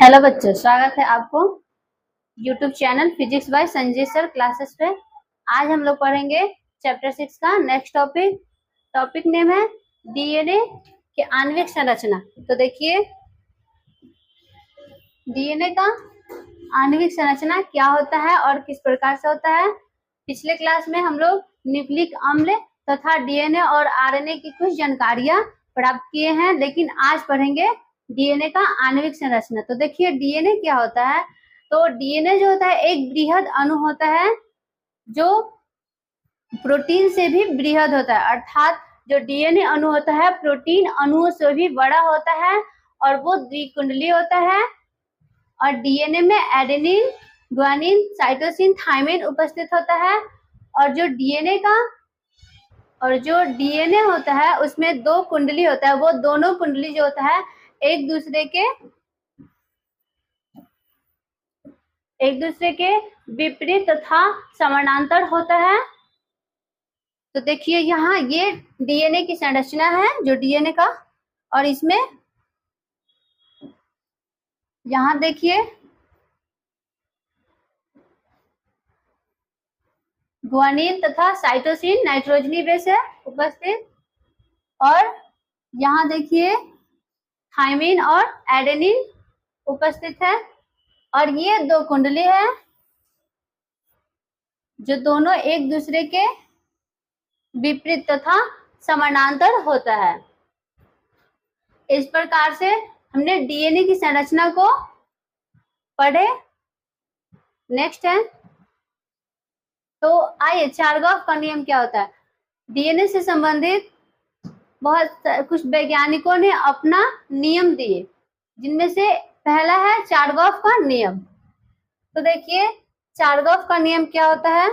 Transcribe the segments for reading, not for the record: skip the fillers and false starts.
Hello बच्चों, स्वागत है आपको YouTube channel physics bye Sanjay sir classes पे। आज हम लोग पढ़ेंगे चैप्टर 6 का नेक्स्ट टॉपिक नेम है डीएनए के आणविक संरचना। तो देखिए डीएनए का आणविक संरचना क्या होता है और किस प्रकार से होता है। पिछले क्लास में हम लोग न्यूक्लिक अम्ल तथा डीएनए और आरएनए की कुछ जानकारियां प्राप्त किए हैं, लेकिन आज पढ़ेंगे डीएनए का आणविक संरचना। तो देखिए डीएनए क्या होता है। तो डीएनए जो होता है एक बृहद अणु होता है जो प्रोटीन से भी बृहद होता है, अर्थात जो डीएनए अणु होता है प्रोटीन अणुओं से भी बड़ा होता है और वो द्विकुंडलीय होता है। और डीएनए में एडेनिन, ग्वानिन, साइटोसिन, थायमिन उपस्थित होता है। और जो डीएनए होता है उसमें दो कुंडली होता है, वो दोनों कुंडली जो होता है एक दूसरे के विपरीत तथा समानांतर होता है। तो देखिए यहाँ ये डीएनए की संरचना है जो डीएनए का, और इसमें यहाँ देखिए ग्वानिन तथा साइटोसिन नाइट्रोजनी बेस है उपस्थित, और यहाँ देखिए थायमिन और एडेनिन उपस्थित है। और ये दो कुंडली है जो दोनों एक दूसरे के विपरीत तथा समानांतर होता है। इस प्रकार से हमने डीएनए की संरचना को पढ़े। नेक्स्ट है, तो आइए चारगॉफ का नियम क्या होता है। डीएनए से संबंधित बहुत कुछ वैज्ञानिकों ने अपना नियम दिए, जिनमें से पहला है चारगॉफ का नियम। तो देखिए चारगॉफ का नियम क्या होता है।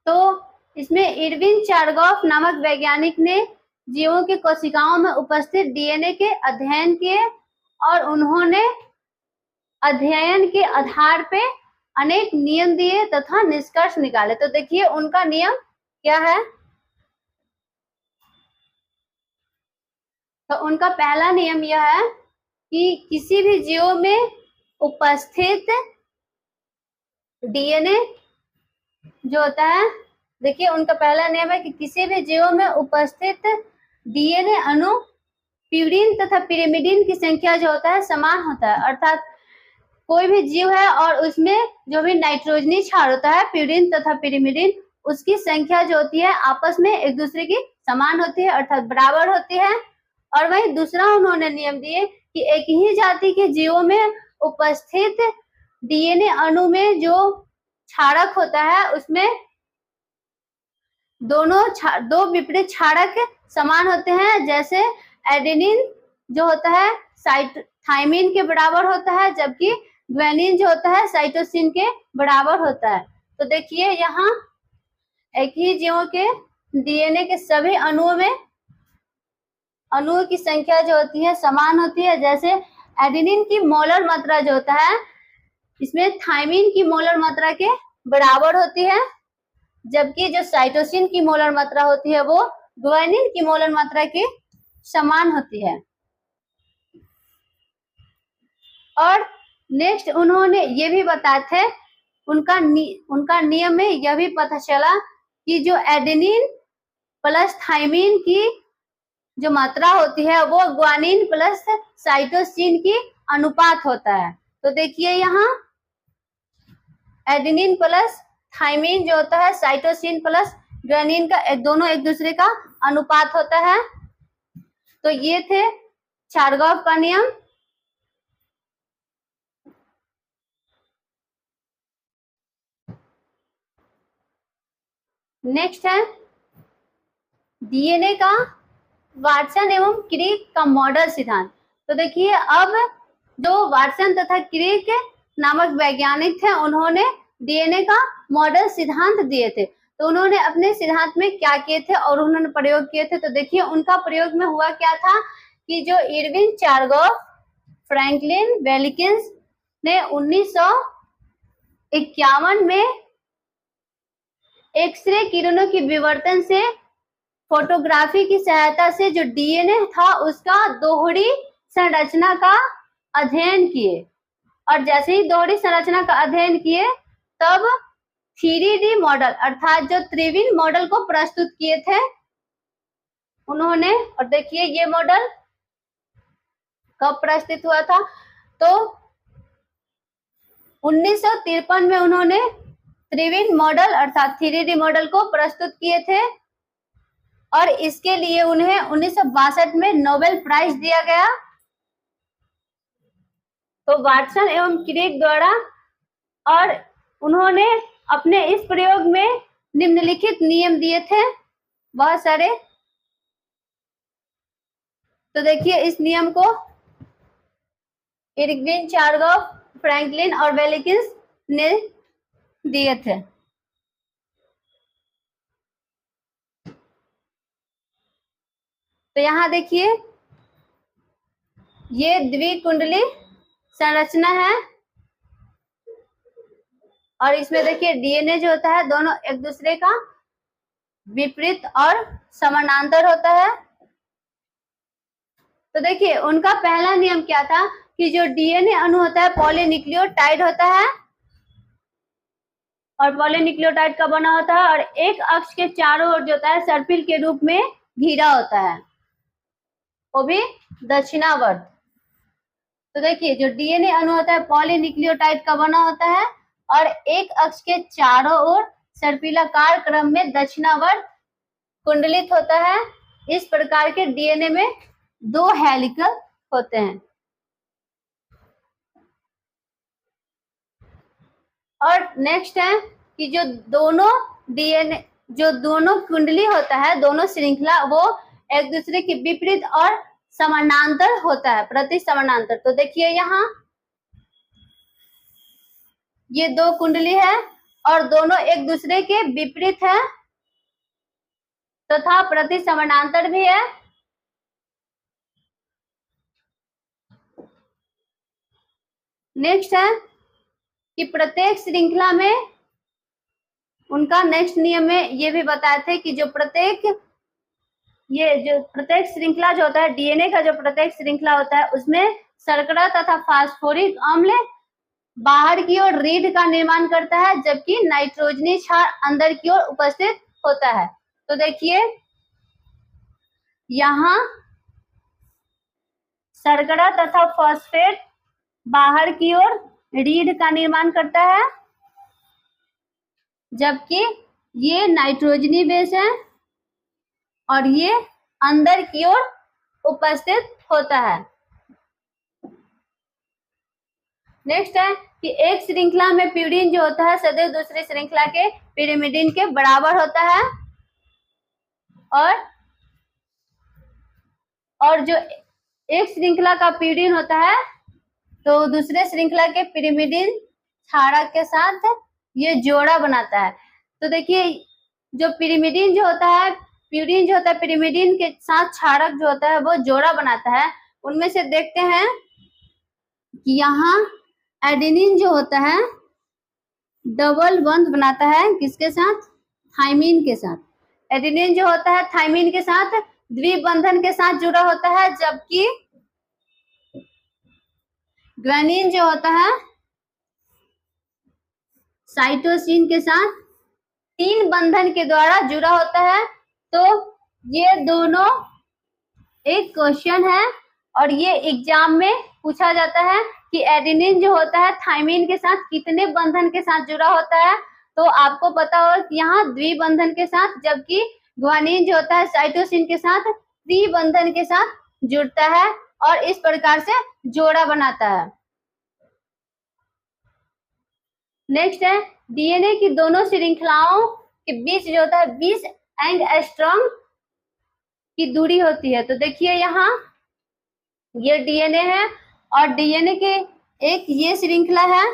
तो इसमें इरविन चारगॉफ नामक वैज्ञानिक ने जीवों के कोशिकाओं में उपस्थित डीएनए के अध्ययन किए और उन्होंने अध्ययन के आधार पे अनेक नियम दिए तथा निष्कर्ष निकाले। तो देखिए उनका नियम क्या है। तो उनका पहला नियम यह है कि किसी भी जीव में उपस्थित डीएनए जो होता है, देखिए उनका पहला नियम है कि किसी भी जीव में उपस्थित डीएनए अणु प्यूरिन तथा पिरिमिडिन की संख्या जो होता है समान होता है। अर्थात कोई भी जीव है और उसमें जो भी नाइट्रोजनी क्षार होता है प्यूरिन तथा पिरिमिडिन, उसकी संख्या जो होती है आपस में एक दूसरे की समान होती है, अर्थात बराबर होती है। और वहीं दूसरा उन्होंने नियम दिए कि एक ही जाति के जीवों में उपस्थित डीएनए अणु में जो क्षारक होता है उसमें दो विपरीत क्षारक समान होते हैं। जैसे एडेनिन जो होता है थायमिन के बराबर होता है, जबकि ग्वानिन जो होता है साइटोसिन के बराबर होता है। तो देखिए यहाँ एक ही जीवों के डीएनए के सभी अणुओं की संख्या जो होती है समान होती है। जैसे एडेनिन की मोलर मात्रा जो होता है इसमें थायमिन की मोलर मात्रा के बराबर होती है, जबकि जो साइटोसिन की मोलर मात्रा होती है वो ग्वानिन की मोलर मात्रा के समान होती है। और नेक्स्ट उन्होंने ये भी बताए थे, उनका नियम में यह भी पता चला कि जो एडेनिन प्लस थायमिन की जो मात्रा होती है वो ग्वानिन प्लस साइटोसिन की अनुपात होता है। तो देखिए यहाँ एडेनिन प्लस थायमिन जो होता है साइटोसिन प्लस ग्वानिन का दोनों एक दूसरे का अनुपात होता है। तो ये थे चारगॉफ का नियम। नेक्स्ट है डीएनए का वाटसन एवं क्रिक का मॉडल सिद्धांत। तो देखिए अब जो वाटसन तथा क्रिक नामक वैज्ञानिक थे उन्होंने डीएनए का मॉडल सिद्धांत दिए थे। तो उन्होंने अपने सिद्धांत में क्या किए थे और उन्होंने प्रयोग किए थे। तो देखिए उनका प्रयोग में हुआ क्या था कि जो इरविन चारगॉफ, फ्रैंकलिन वेलिकिंस ने 1951 में एक्सरे किरणों की विवर्तन से फोटोग्राफी की सहायता से जो डीएनए था उसका दोहरी संरचना का अध्ययन किए, और जैसे ही दोहरी संरचना का अध्ययन किए तब 3D मॉडल अर्थात जो त्रिविम मॉडल को प्रस्तुत किए थे उन्होंने। और देखिए ये मॉडल कब प्रस्तुत हुआ था, तो 1953 में उन्होंने त्रिविम मॉडल अर्थात 3D मॉडल को प्रस्तुत किए थे, और इसके लिए उन्हें 1962 में नोबेल प्राइज दिया गया। तो वाटसन एवं क्रिक द्वारा, और उन्होंने अपने इस प्रयोग में निम्नलिखित नियम दिए थे बहुत सारे। तो देखिए इस नियम को इरविन, चारगॉफ, फ्रैंकलिन और वेलिकिंस ने दिए थे। तो यहाँ देखिए ये द्विकुंडली संरचना है, और इसमें देखिए डीएनए जो होता है दोनों एक दूसरे का विपरीत और समानांतर होता है। तो देखिए उनका पहला नियम क्या था कि जो डीएनए अणु होता है पॉलीन्यूक्लियोटाइड होता है, और पॉलीन्यूक्लियोटाइड का बना होता है, और एक अक्ष के चारों ओर जो होता है सर्पिल के रूप में घिरा होता है, वो भी दक्षिणावर्त। तो देखिए जो डीएनए अणु होता है पॉलीन्यूक्लियोटाइड का बना होता है, और एक अक्ष के चारों ओर सर्पिलाकार क्रम में दक्षिणावर्त कुंडलित होता है। इस प्रकार के डीएनए में 2 हेलिकल होते हैं। और नेक्स्ट है कि जो दोनों डीएनए, जो दोनों कुंडली होता है, दोनों श्रृंखला, वो एक दूसरे के विपरीत और समानांतर होता है, प्रति समानांतर। तो देखिए यहाँ ये 2 कुंडली है और दोनों एक दूसरे के विपरीत है तथा प्रति समानांतर भी है। नेक्स्ट है कि प्रत्येक श्रृंखला में उनका नेक्स्ट नियम में ये भी बताए थे कि जो प्रत्येक श्रृंखला जो होता है डीएनए का, जो प्रत्येक श्रृंखला होता है उसमें शर्करा तथा फास्फोरिक अम्ल बाहर की ओर रीढ़ का निर्माण करता है, जबकि नाइट्रोजनी क्षार अंदर की ओर उपस्थित होता है। तो देखिए यहाँ शर्करा तथा फॉस्फेट बाहर की ओर रीढ़ का निर्माण करता है, जबकि ये नाइट्रोजनी बेस है और ये अंदर की ओर उपस्थित होता है। नेक्स्ट है कि एक श्रृंखला में प्यूरिन जो होता है सदैव दूसरी श्रृंखला के पिरिमिडिन के बराबर होता है, और जो एक श्रृंखला का प्यूरिन होता है तो दूसरे श्रृंखला के पिरिमिडिन क्षारक के साथ ये जोड़ा बनाता है। तो देखिए जो पिरिमिडिन जो होता है, प्यूरिन जो होता है पिरिमिडिन के साथ क्षारक जो होता है वो जोड़ा बनाता है। उनमें से देखते हैं कि यहाँ एडेनिन जो होता है डबल बंध बनाता है, किसके साथ? थाइमिन के साथ। एडेनिन जो होता है थाइमिन के साथ द्विबंधन के साथ जुड़ा होता है, जबकि ग्वानिन जो होता है साइटोसिन के साथ 3 बंधन के द्वारा जुड़ा होता है। तो ये दोनों एक क्वेश्चन है और ये एग्जाम में पूछा जाता है कि एडेनिन जो होता है थाइमिन के साथ कितने बंधन के साथ जुड़ा होता है। तो आपको पता हो कि यहाँ द्विबंधन के साथ, जबकि ग्वानिन जो होता है साइटोसिन के साथ त्रिबंधन के साथ जुड़ता है और इस प्रकार से जोड़ा बनाता है। नेक्स्ट है डीएनए की दोनों श्रृंखलाओं के बीच जो होता है 20 एंगस्ट्रॉम की दूरी होती है। तो देखिए यहाँ ये डीएनए है और डीएनए के एक ये श्रृंखला है,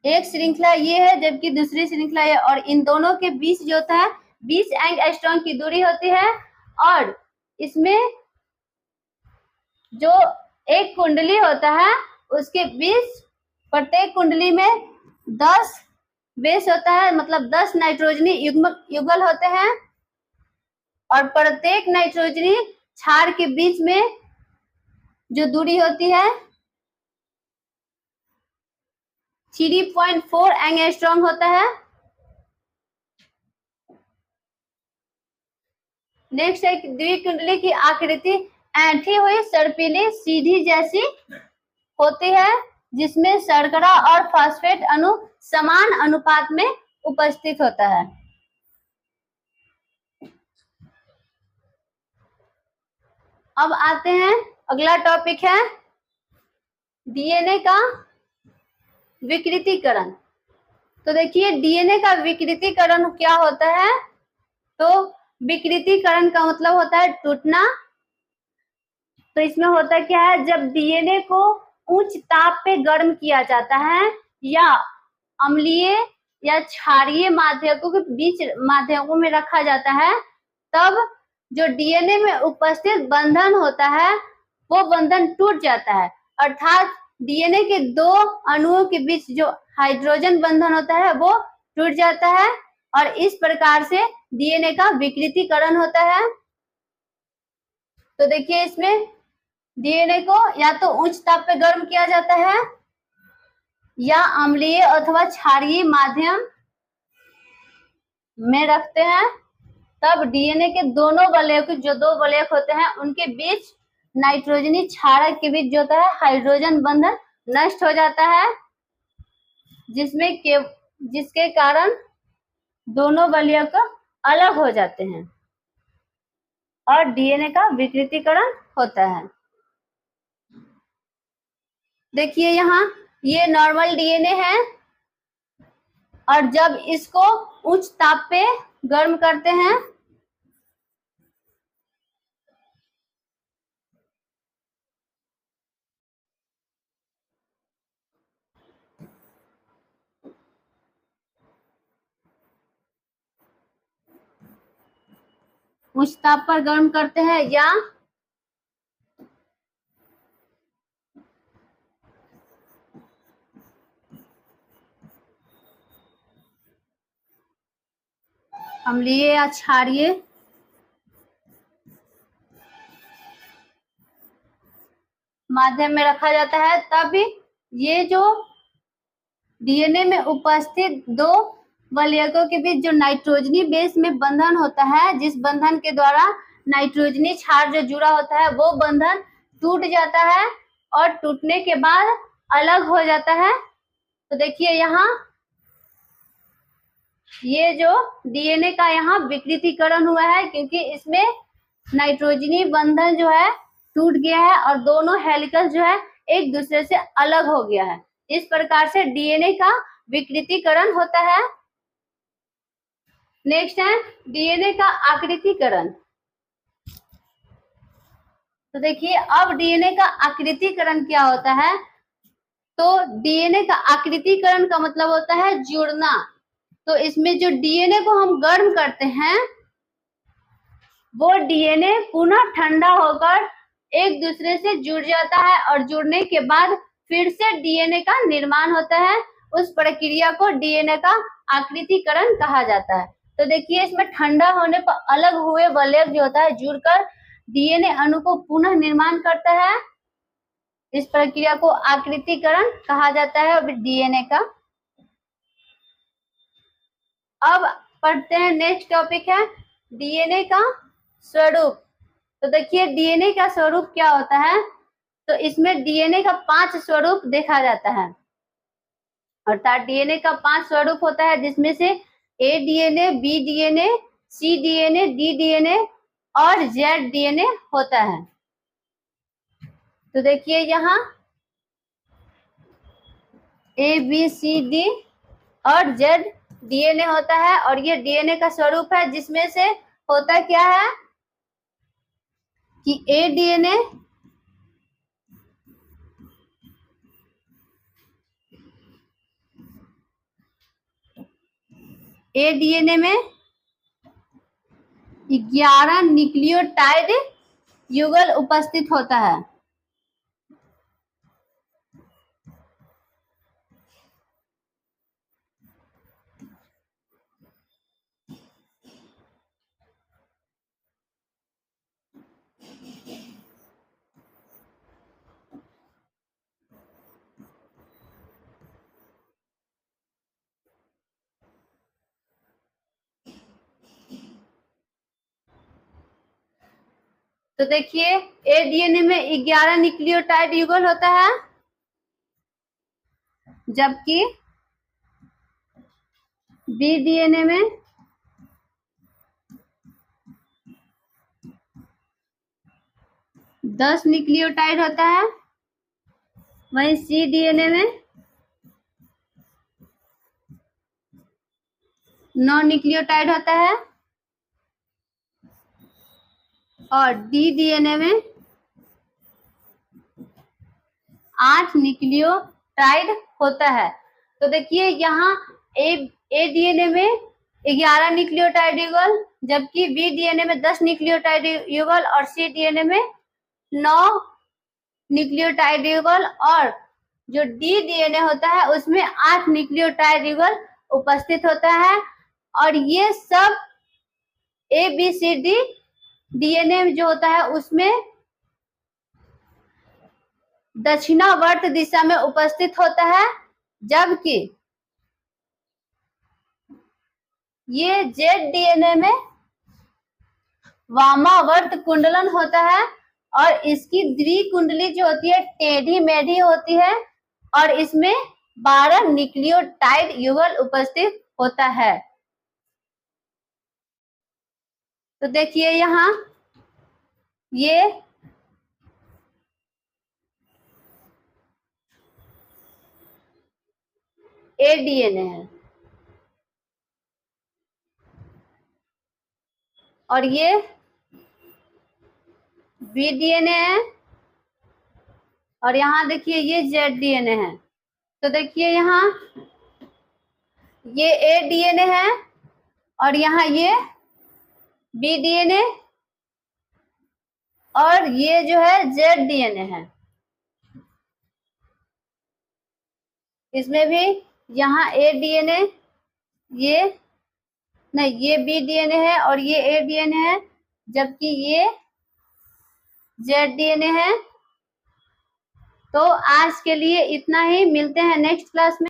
एक श्रृंखला ये है जबकि दूसरी श्रृंखला है, और इन दोनों के बीच जो होता है 20 एंगस्ट्रॉम की दूरी होती है। और इसमें जो एक कुंडली होता है उसके बीच प्रत्येक कुंडली में 10 बेस होता है, मतलब 10 नाइट्रोजनी युगल होते हैं और प्रत्येक नाइट्रोजनी क्षार के बीच में जो दूरी होती है 3.4 एंगस्ट्रॉम होता है। नेक्स्ट है द्विकुंडली की आकृति ऐंठी हुई सर्पिली सीढ़ी जैसी होती है, जिसमें शर्करा और फास्फेट अणु समान अनुपात में उपस्थित होता है। अब आते हैं, अगला टॉपिक है डीएनए का विकृतीकरण। तो देखिए डीएनए का विकृतीकरण क्या होता है। तो विकृतीकरण का मतलब होता है टूटना। तो इसमें होता क्या है, जब डीएनए को उच्च ताप पे गर्म किया जाता है या अम्लीय या क्षारीय माध्यकों के बीच माध्यकों में रखा जाता है, तब जो डीएनए में उपस्थित बंधन होता है वो बंधन टूट जाता है। अर्थात डीएनए के दो अणुओं के बीच जो हाइड्रोजन बंधन होता है वो टूट जाता है और इस प्रकार से डीएनए का विकृतीकरण होता है। तो देखिए इसमें डीएनए को या तो उच्च ताप पे गर्म किया जाता है या अम्लीय अथवा क्षारीय माध्यम में रखते हैं, तब डीएनए के दोनों वलयक जो दो वलयक होते हैं उनके बीच नाइट्रोजनी क्षारक के बीच जो होता है हाइड्रोजन बंधन नष्ट हो जाता है, जिसके कारण दोनों वलयक अलग हो जाते हैं और डीएनए का विकृतीकरण होता है। देखिए यहाँ ये नॉर्मल डीएनए है और जब इसको उच्च ताप पे गर्म करते हैं उच्च ताप पर गर्म करते हैं या अम्लीय या क्षारीय माध्यम में रखा जाता है, तब ये जो डीएनए में उपस्थित दो वलयकों के बीच जो नाइट्रोजनी बेस में बंधन होता है, जिस बंधन के द्वारा नाइट्रोजनी क्षार जो जुड़ा होता है वो बंधन टूट जाता है और टूटने के बाद अलग हो जाता है। तो देखिए यहाँ ये जो डीएनए का यहाँ विकृतीकरण हुआ है क्योंकि इसमें नाइट्रोजनी बंधन जो है टूट गया है और दोनों हेलिकल जो है एक दूसरे से अलग हो गया है। इस प्रकार से डीएनए का विकृतीकरण होता है। नेक्स्ट है डीएनए का आकृतीकरण। तो देखिए अब डीएनए का आकृतीकरण क्या होता है। तो डीएनए का आकृतीकरण का मतलब होता है जुड़ना। तो इसमें जो डीएनए को हम गर्म करते हैं वो डीएनए पुनः ठंडा होकर एक दूसरे से जुड़ जाता है और जुड़ने के बाद फिर से डीएनए का निर्माण होता है। उस प्रक्रिया को डीएनए का आकृतीकरण कहा जाता है। तो देखिए इसमें ठंडा होने पर अलग हुए वलयक जो होता है जुड़कर डीएनए अणु को पुनः निर्माण करता है। इस प्रक्रिया को आकृतीकरण कहा जाता है डीएनए का। अब पढ़ते हैं नेक्स्ट टॉपिक है डीएनए का स्वरूप। तो देखिए डीएनए का स्वरूप क्या होता है। तो इसमें डीएनए का 5 स्वरूप देखा जाता है, अर्थात डीएनए का 5 स्वरूप होता है जिसमें से ए डीएनए, बी डीएनए, सी डीएनए, डी डीएनए और जेड डीएनए होता है। तो देखिए यहाँ ए बी सी डी और जेड डीएनए होता है और ये डीएनए का स्वरूप है जिसमें से होता क्या है कि ए डीएनए में 11 न्यूक्लियोटाइड युगल उपस्थित होता है। तो देखिए ए डीएनए में 11 न्यूक्लियोटाइड युगल होता है, जबकि बी डीएनए में 10 न्यूक्लियोटाइड होता है। वहीं सी डीएनए में 9 न्यूक्लियोटाइड होता है और डी डीएनए में 8 न्यूक्लियोटाइड होता है। तो देखिए यहाँ ए डीएनए में 11 न्यूक्लियोटाइड युगल, जबकि बी डीएनए में 10 न्यूक्लियोटाइड युगल और सी डीएनए में 9 न्यूक्लियोटाइड युगल, और जो डी डीएनए होता है उसमें 8 न्यूक्लियोटाइड युगल उपस्थित होता है। और ये सब A B C D DNA जो होता है उसमें दक्षिणावर्त दिशा में उपस्थित होता है, जबकि ये जेड डीएनए में वामावर्त कुंडलन होता है और इसकी द्विकुंडली जो होती है टेढ़ी मेढ़ी होती है और इसमें 12 न्यूक्लियोटाइड युगल उपस्थित होता है। तो देखिए यहाँ ये ए डीएनए है और ये बी डीएनए है और यहाँ देखिए ये जेड डीएनए है। तो देखिए यहाँ ये ए डीएनए है और यहाँ ये बी डीएनए और ये जो है जेड डीएनए है। इसमें भी यहाँ ए डीएनए, ये नहीं, ये बी डीएनए है और ये ए डीएनए है, जबकि ये जेड डीएनए है। तो आज के लिए इतना ही, मिलते हैं नेक्स्ट क्लास में।